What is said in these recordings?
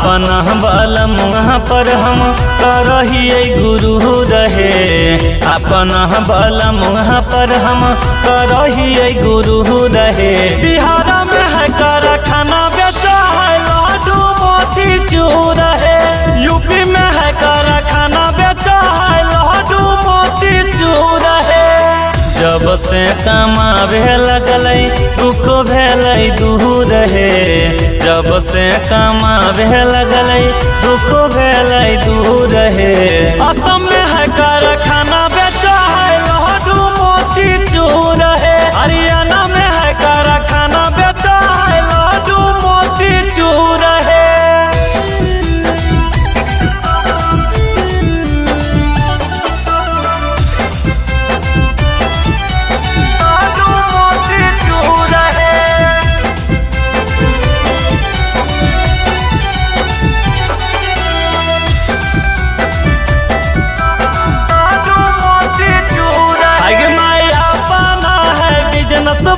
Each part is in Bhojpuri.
अपना बलम पर हम करहिए गुरु रहे। अपना बलम पर हम करहिए गुरु रहे। बिहार में है कारखाना बेचा है लाडू मोती चूर है। यूपी में है कारखाना बेचा है लाडू मोती चूर है। जब से कमावे लगलै दुख भेलै दूर है। जब से कमावे लगलै दुख भेलै दूर है। असम में है कारखाना बेचा है लाडू मोती चूर है। हरियाणा में है कारखाना बेचा है लाडू मोती चूर है।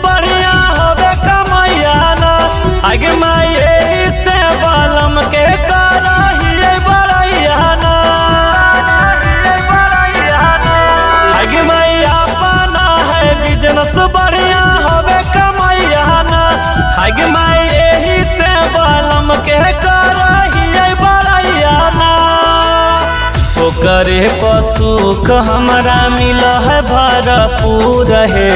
बढ़िया होवे कमैया ना आगे माये से बालम के करहिए बड़ैया ना। आगे मैया अपना है बिजनेस बढ़िया होवे कमैया ना। आगे माये से बालम के करहिए बड़ैया ना। ओकरे पसुख हमरा मिल है भरपूर है।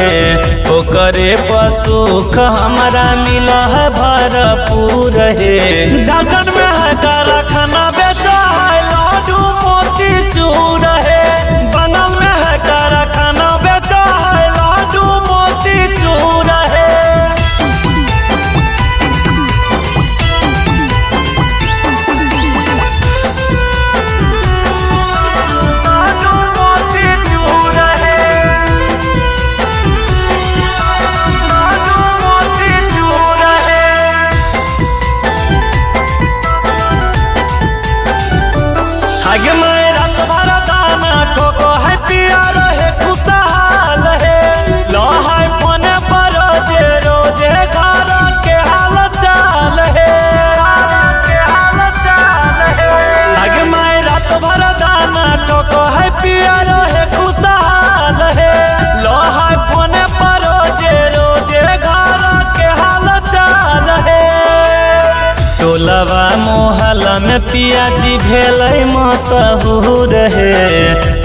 ओकरे पसुख हमरा मिल है भरपूर है। झारखंड में है कारखाना बेचा है लाडू मोती चूर है। बंगाल में है कारखाना बेचा है लाडू मोती चूर है। आगे मैं रात भर दाना ठोको है पिया रहे खुशहाल है। लो है फोने पर रोजे रोजे घर के हाल चाल है। आगे मैं रात भर दाना ठोको है पिया रहे खुशहाल है। लो है फोने पर रोजे रोजे घर के हाल चाल है। टोलवा मोहल्ला में पियाजी भेलै मशहूर है।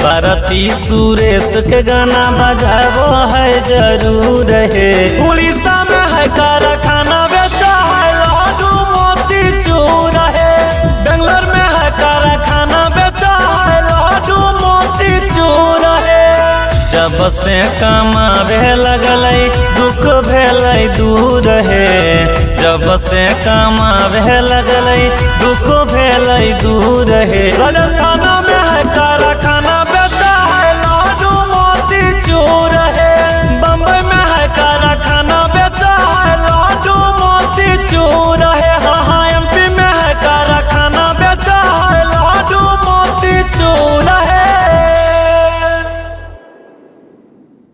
भारती सुरेश के गाना बजाबो है जरूर है। उड़ीसा में है कारखाना बेचा है लाडू मोती चूर है। बेंगलोर में है कारखाना बेचा है लाडू मोती चूर है। जब से कमावे लगलै दुख भेलै दूर है। जब से कमावे लगलै दुख भेलै दूर है। राजस्थान में है कारखाना